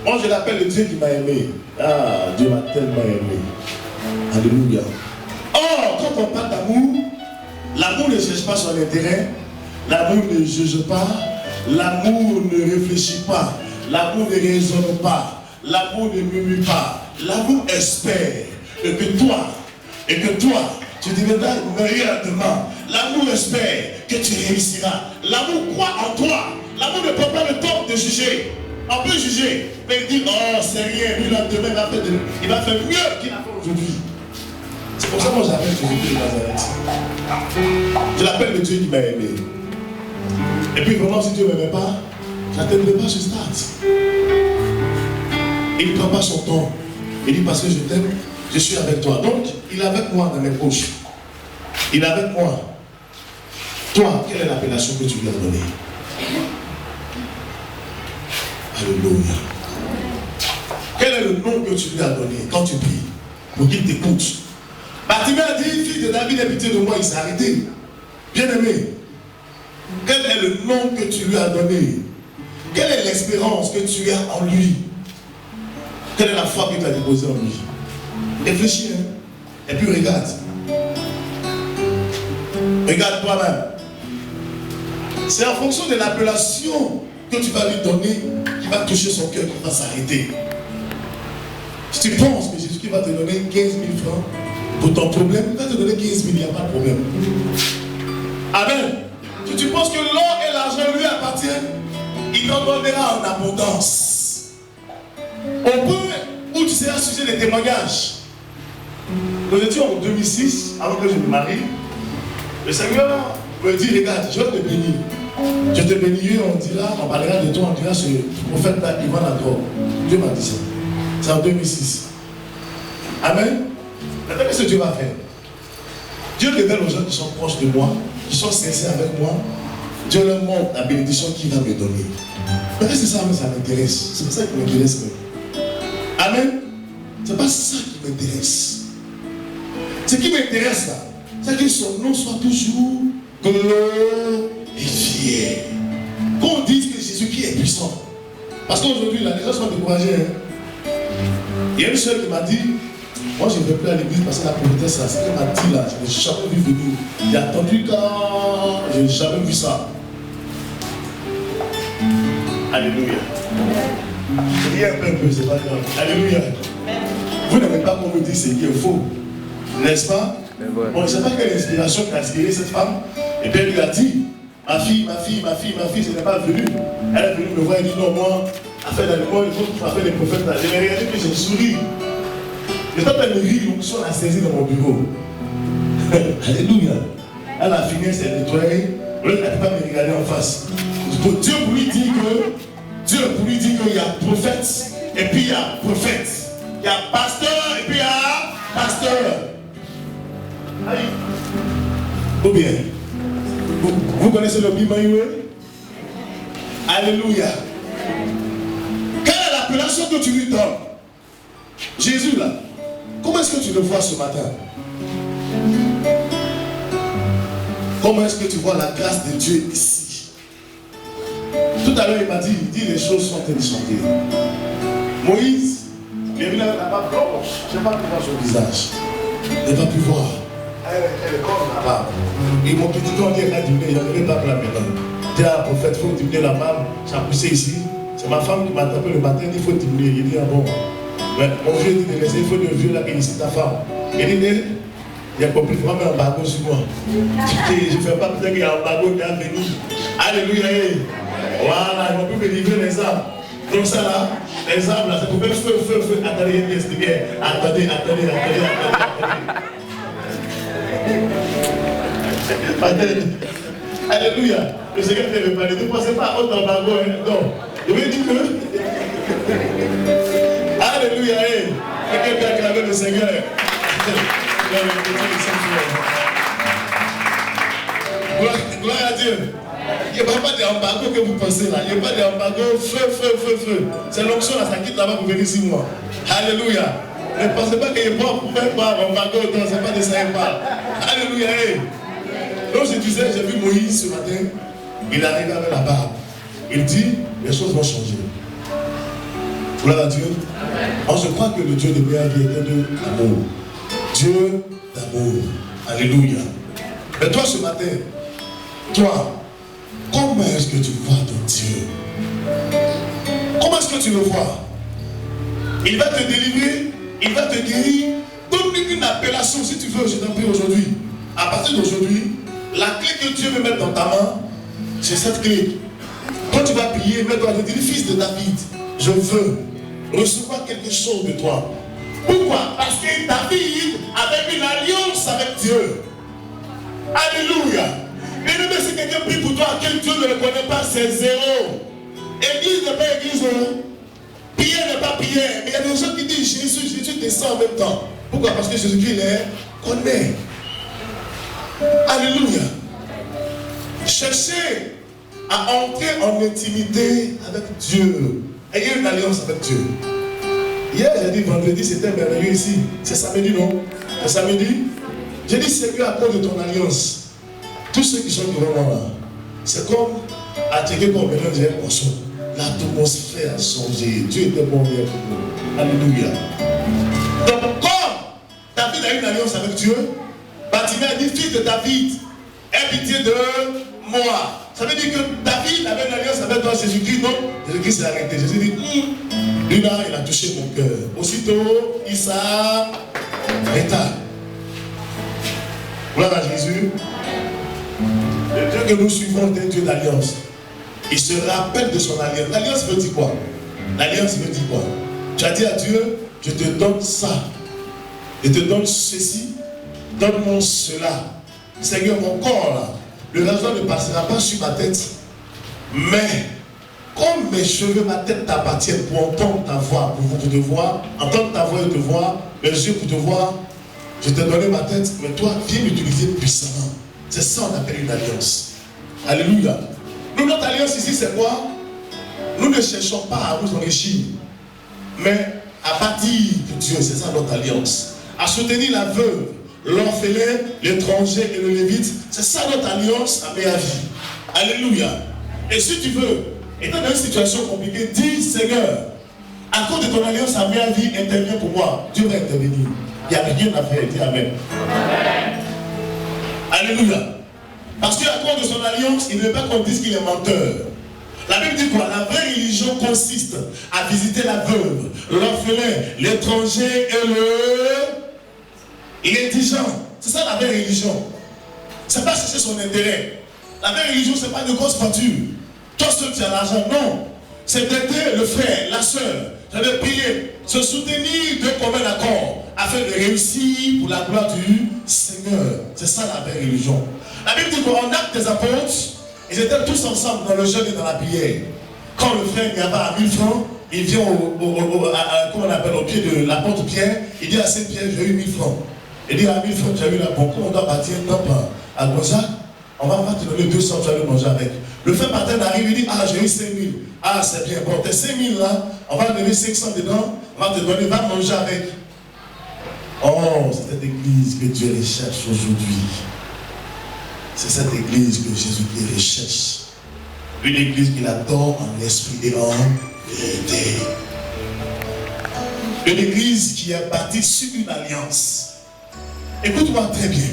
Moi, je l'appelle le Dieu qui m'a aimé. Ah, Dieu m'a tellement aimé. Alléluia. Or, quand on parle d'amour, l'amour ne cherche pas son intérêt. L'amour ne juge pas. L'amour ne réfléchit pas. L'amour ne raisonne pas. L'amour ne murmure pas. L'amour espère que toi, tu deviendras meilleur demain. L'amour espère que tu réussiras. L'amour croit en toi. L'amour ne prend pas le temps de juger. On peut juger, mais il dit, oh, c'est rien, lui, là, demain, il va faire mieux qu'il a fait aujourd'hui. C'est pour ça que moi, j'appelle Jésus de Nazareth. Je l'appelle le Dieu qui m'a aimé. Et puis, vraiment, si Dieu ne m'aimait pas, je n'atteindrai pas ce stade. Il ne prend pas son temps. Il dit, parce que je t'aime, je suis avec toi. Donc, il est avec moi dans mes poches. Il est avec moi. Toi, quelle est l'appellation que tu lui as donnée? Alléluia. Quel est le nom que tu lui as donné quand tu pries pour qu'il t'écoute? Bartimée a dit, fils de David, aie pitié de moi, il s'est arrêté. Bien aimé, quel est le nom que tu lui as donné? Quelle est l'espérance que tu as en lui? Quelle est la foi que tu as déposée en lui? Réfléchis, hein? Et puis regarde. Regarde toi-même. C'est en fonction de l'appellation que tu vas lui donner qui va toucher son cœur, qui va s'arrêter. Si tu penses que Jésus va te donner 15 000 francs pour ton problème, il va te donner 15 000, il n'y a pas de problème. Amen. Si tu penses que l'or et l'argent lui appartiennent, il t'en donnera en abondance. Au point où tu seras sujet des témoignages. Nous étions en 2006, avant que je me marie, Le Seigneur me dit, regarde, je vais te bénir. Je te bénirai, on parlera de toi, on dira ce prophète là, il va la drogue. Dieu m'a dit ça. C'est en 2006. Amen. Maintenant, qu'est-ce que Dieu va faire? Dieu révèle aux gens qui sont proches de moi, qui sont sincères avec moi. Dieu leur montre la bénédiction qu'il va me donner. Mais qu'est-ce que ça m'intéresse? C'est pas ça qui m'intéresse. Amen. C'est pas ça qui m'intéresse. Ce qui m'intéresse là, c'est que son nom soit toujours glorifié. Qu'on dise que Jésus-Christ est puissant. Parce qu'aujourd'hui, là, les gens sont découragés. Hein? Il y a une soeur qui m'a dit, moi je ne vais plus à l'église parce que la prophétesse, là, ce qu'elle m'a dit là, je n'ai jamais vu venir. J'ai attendu quand je n'ai jamais vu ça. Alléluia. Priez un peu, c'est pas grave. Alléluia. Vous n'avez pas qu'on me dise ce qui est faux. N'est-ce pas? Bon, je ne sais pas quelle inspiration qui a inspiré cette femme. Et puis elle lui a dit, ma fille, ce n'est pas venue. Elle est venue me voir et dit, non, moi, à faire dans le monde, il faut faire des prophètes là. Je l'ai regardé que j'ai souri. Je suis en train de rire, l'onction l'a saisi dans mon bureau. Alléluia. Elle a fini, elle s'est nettoyée. Elle ne peut pas me regarder en face. Dieu pour lui dire qu'il y a prophète et puis il y a prophète. Il y a pasteur et puis il y a pasteur. Aïe. Ou bien, vous connaissez le Bimaïwe? Alléluia. Quelle est l'appellation que tu lui donnes? Jésus là. Comment est-ce que tu le vois ce matin? Comment est-ce que tu vois la grâce de Dieu ici? Tout à l'heure, il m'a dit, les choses sont inchangées. Moïse, il est venu avec la barbe blanche. Je n'ai pas pu voir son visage. Je n'ai pas pu voir. Elle est comme la barbe. Et mon petit doigt, il a diminué, il n'y avait pas la maintenant. Dis à la prophète, il faut diminuer la barbe. Ça a poussé ici. C'est ma femme qui m'a tapé le matin, il faut diminuer. Il dit, ah bon. Mais mon vieux dit, il faut le vieux là, qui ici ta femme. Il dit, il a compris, il faut mettre un bagot sur moi. Je ne fais pas peut-être qu'il y a un bagot qui a venu. Alléluia. Voilà, ils vont plus me livrer les arbres. Donc ça là, les arbres là, c'est pour faire feu. Attendez, il expliquer. Attendez. Alléluia. Le Seigneur ne veut pas dire, ne pensez pas autre embargo. Non. Je veux dire que. Alléluia. Et quelqu'un a acclamé le Seigneur. Gloire à Dieu. Il n'y a pas d'embargo que vous pensez là. Il n'y a pas d'embargo, feu. C'est l'onction là, ça quitte là-bas pour venir 6 mois. Alléluia. Ne pensez pas qu'il n'y a pas d'embargo, non, c'est pas de ça qu'il parle. Alléluia. Donc je disais, j'ai vu Moïse ce matin, il arrive avec la barbe. Il dit, les choses vont changer. Gloire à Dieu. Alors je crois que le Dieu de meilleure vie est de l'amour. Dieu d'amour. Alléluia. Et toi ce matin, toi, comment est-ce que tu vois ton Dieu? Comment est-ce que tu le vois? Il va te délivrer, il va te guérir. Donne-lui une appellation si tu veux, je t'en prie aujourd'hui. À partir d'aujourd'hui, la clé que Dieu veut mettre dans ta main, c'est cette clé. Quand tu vas prier, mets-toi à dire, fils de David, je veux recevoir quelque chose de toi. Pourquoi? Parce que David avait une alliance avec Dieu. Alléluia. Bien-aimé, si quelqu'un prie pour toi, que Dieu ne le connaît pas, c'est zéro. Église n'est pas église. Prière n'est pas prière. Mais il y a des gens qui disent Jésus descend en même temps. Pourquoi? Parce que Jésus-Christ les connaît. Alléluia. Cherchez à entrer en intimité avec Dieu. Ayez une alliance avec Dieu. Hier, j'ai dit vendredi, c'était merveilleux ici. C'est samedi, non? C'est samedi. J'ai dit Seigneur, à cause de ton alliance. Tous ceux qui sont devant moi là, c'est comme attirer comme mélange d'un poisson. L'atmosphère a changé. Dieu était bon avec nous. Alléluia. Donc, comme David a une alliance avec Dieu, Bartimée a dit, fils de David, aie pitié de moi. Ça veut dire que David avait une alliance avec toi, Jésus-Christ, non? Jésus-Christ s'est arrêté. Jésus dit, lui là, il a touché mon cœur. Aussitôt, il s'arrêta. Gloire à Jésus. Le Dieu que nous suivons est un Dieu d'alliance. Il se rappelle de son alliance. L'alliance veut dire quoi? L'alliance veut dire quoi? Tu as dit à Dieu, je te donne ça. Je te donne ceci. Donne-moi cela. Seigneur, mon corps là, le rasoir ne passera pas sur ma tête, mais comme mes cheveux, ma tête t'appartiennent pour entendre ta voix, pour te voir, entendre ta voix et te voir, mes yeux pour te voir, je t'ai donné ma tête, mais toi, viens m'utiliser puissamment. C'est ça qu'on appelle une alliance. Alléluia. Nous, notre alliance ici, c'est quoi? Nous ne cherchons pas à vous enrichir, mais à bâtir pour Dieu, c'est ça notre alliance. À soutenir la veuve, l'orphelin, l'étranger et le lévite, c'est ça notre alliance à meilleure vie. Alléluia. Et si tu veux, étant dans une situation compliquée, dis Seigneur, à cause de ton alliance à meilleure vie, interviens pour moi. Dieu va intervenir. Il n'y a rien à faire. Dis Amen. Alléluia. Parce qu'à cause de son alliance, il ne veut pas qu'on dise qu'il est menteur. La Bible dit quoi? La vraie religion consiste à visiter la veuve, l'orphelin, l'étranger et l'indigent. C'est ça la vraie religion. C'est pas chercher son intérêt. La vraie religion, c'est pas une grosse voiture. Toi seul tu as l'argent. Non. C'est d'aider le frère, la soeur. C'est de prier, se soutenir de commun accord afin de réussir pour la gloire du Seigneur. C'est ça la vraie religion. La Bible dit qu'en Actes des Apôtres, ils étaient tous ensemble dans le jeûne et dans la prière. Quand le frère n'y a pas à 1000 francs, il vient comment on appelle, au pied de l'apôtre Pierre, il dit à Saint Pierre, j'ai eu 1000 francs. Il dit à 1000 francs, tu as eu là, bon, on doit bâtir un temple à Gonzague, on va te donner 200, tu vas le manger avec. Le frère partenaire arrive, il dit, ah j'ai eu 5000. Ah c'est bien, bon, tes 5000 là, on va te donner 500 dedans, on va te donner, va manger avec. Oh, c'est cette église que Dieu recherche aujourd'hui. C'est cette église que Jésus recherche. Une église qu'il adore en esprit et en vérité. Une église qui est bâtie sur une alliance. Écoute-moi très bien.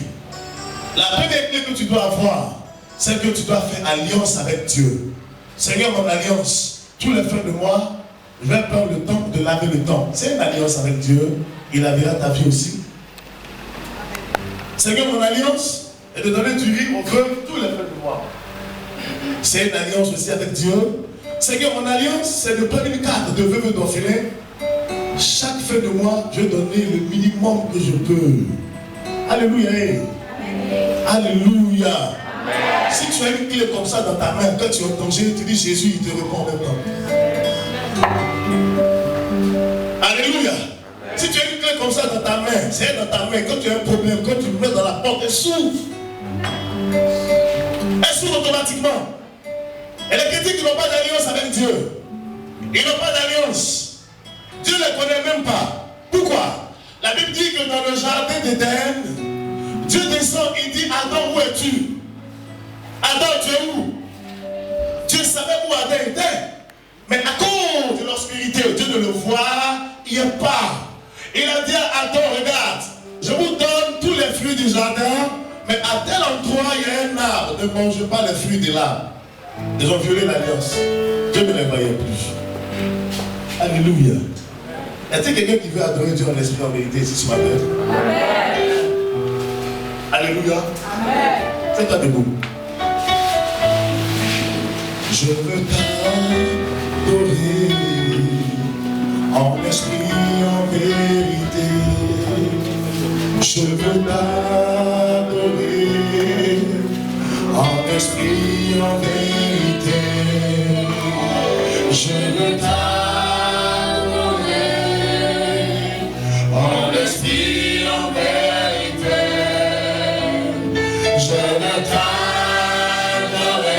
La première clé que tu dois avoir, c'est que tu dois faire alliance avec Dieu. Seigneur, mon alliance, tous les fins de mois, je vais prendre le temps de laver le temps. C'est une alliance avec Dieu. Il lavera ta vie aussi. Seigneur, mon alliance, et de donner du riz aux veuves tous les fins de mois. C'est une alliance aussi avec Dieu. Seigneur, mon alliance, c'est de prendre une carte de veuve et d'orphelin. Chaque fin de mois, je vais donner le minimum que je peux. Alléluia. Alléluia. Amen. Si tu as une clé comme ça dans ta main, quand tu es en danger, tu dis Jésus, il te répond en même temps. Alléluia. Si tu as une clé comme ça dans ta main, c'est dans ta main. Quand tu as un problème, quand tu le mets dans la porte, elle s'ouvre. Elle s'ouvre automatiquement. Et les chrétiens qui n'ont pas d'alliance avec Dieu, ils n'ont pas d'alliance. Dieu ne les connaît même pas. Pourquoi? La Bible dit que dans le jardin d'Éden, Dieu descend, il dit Adam, où es-tu? Adam, tu es où? Dieu savait où Adam était. Mais à cause de l'obscurité, Dieu ne le voit, il n'y a pas. Il a dit à Adam, regarde, je vous donne tous les fruits du jardin, mais à tel endroit, il y a un arbre. Ne mangez pas les fruits de l'arbre. Ils ont violé l'alliance. Dieu ne les voyait plus. Alléluia. Est-ce que quelqu'un qui veut adorer Dieu en esprit en vérité ici ce matin? Amen. Alléluia. Amen. Faites-toi debout. Je veux t'adorer en esprit en vérité. Je veux t'adorer en esprit en vérité. Je veux t'adorer en esprit en vérité. Je veux t'adorer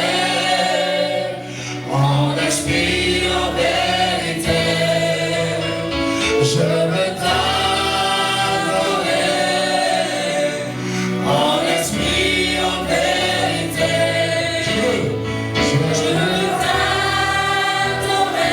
en esprit en vérité. Je veux t'adorer en esprit en vérité. Je veux t'adorer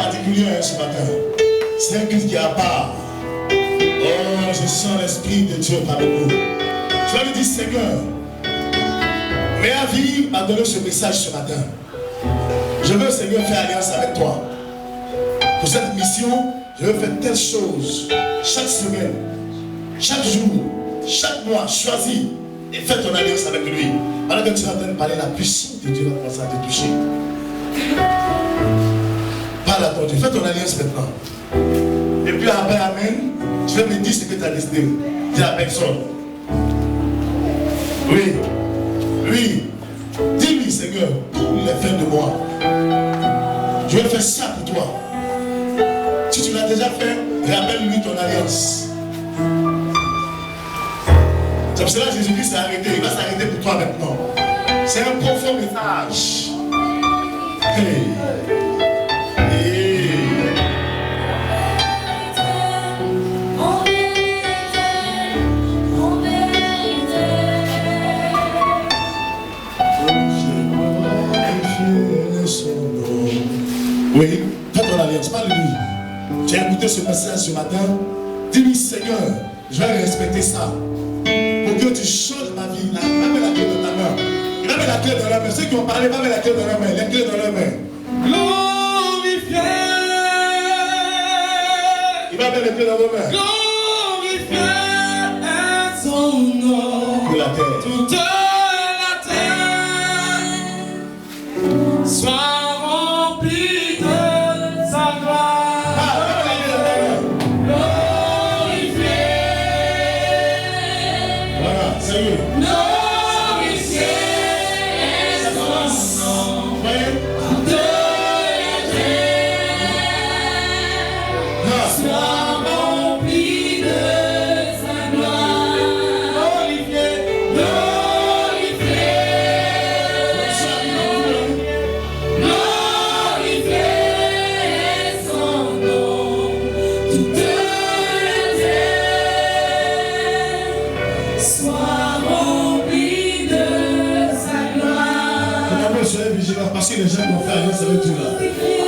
particulier ce matin. C'est un culte qui est à part. Oh, je sens l'Esprit de Dieu parmi nous. Tu vas lui dire, Seigneur, ma vie m'a donné ce message ce matin. Je veux, Seigneur, faire alliance avec toi. Pour cette mission, je veux faire telle chose. Chaque semaine, chaque jour, chaque mois, choisis et fais ton alliance avec lui. Alors que tu es en train de parler, la puissance de Dieu va commencer à te toucher. Parle à ton Dieu, fais ton alliance maintenant. Et puis après, amen, tu vas me dire ce que tu as décidé. Dis à personne. Oui, oui. Dis-lui, Seigneur, tout il est fait de moi. Je vais faire ça pour toi. Si tu l'as déjà fait, rappelle-lui ton alliance. C'est pour cela que Jésus-Christ s'est arrêté. Il va s'arrêter pour toi maintenant. C'est un profond message. Hey. Hey. Oui, fais ton alliance, parle-lui. Tu as écouté ce message ce matin. Dis-lui, Seigneur, je vais respecter ça. Pour que tu changes ma vie. Va mettre la clé dans ta main. Il va mettre la clé dans la main. Ceux qui ont parlé, va mettre la clé dans la main. La clé dans la main. Glorifié. Il va mettre la clé dans la main. Glorifié est son nom. De la terre. Toute la terre soit remplie de sa gloire. Glorifié. Voilà, sérieux. Glorifié est son nom. Voyez? Toute la terre soit remplie de sa gloire. Glorifié. Glorifié. Glorifié est son nom. Toute la terre soit remplie de sa gloire. Soyez vigilants parce que les gens vont faire alliance avec Dieu là.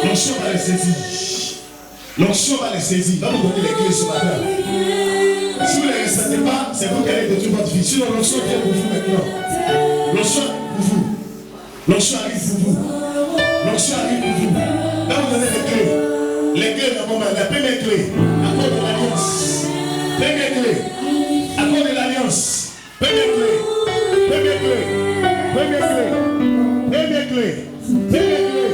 L'onction va les saisir. L'onction va les saisir. Va vous donner les clés ce matin. Si vous ne les ressentez pas, c'est vous qui allez détruire votre vie. Sinon, l'onction vient pour vous maintenant. L'onction pour vous. L'onction arrive pour vous. L'onction arrive pour vous. Va vous donner les clés. Les clés dans mon main. La première clé, accord de l'alliance. Première clé, accord de l'alliance. Première clé. Première clé. Première clé. Première clé. Première clé.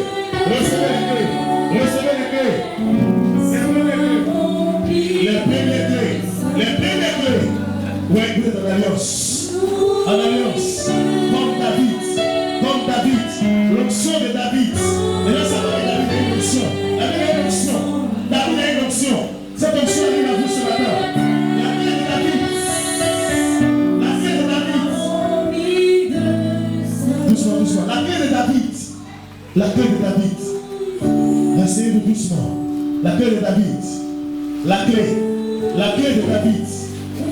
Recevez les clés. Recevez les clés. Les premières clés. Les premières clés. Vous êtes dans l'alliance. En alliance. Comme David. Comme David. L'onction de David. Et là, ça va avec David a une onction. David a une onction. David a une onction. Cette onction arrive à vous ce matin. La clé de David. La clé de David. Doucement, doucement. La clé de David. La clé de David. Asseyez-vous doucement. La clé de David. La clé. La clé de David.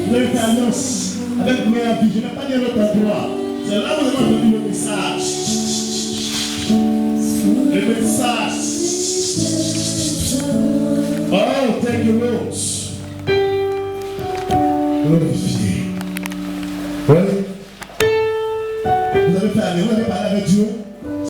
Vous avez fait alliance avec meilleure vie. Je n'ai pas dit à l'autre endroit. C'est là où vous avez entendu le message. Le message. Oh, thank you, Lord. Glorifié. Oui. Vous avez fait alliance. Vous avez parlé avec Dieu.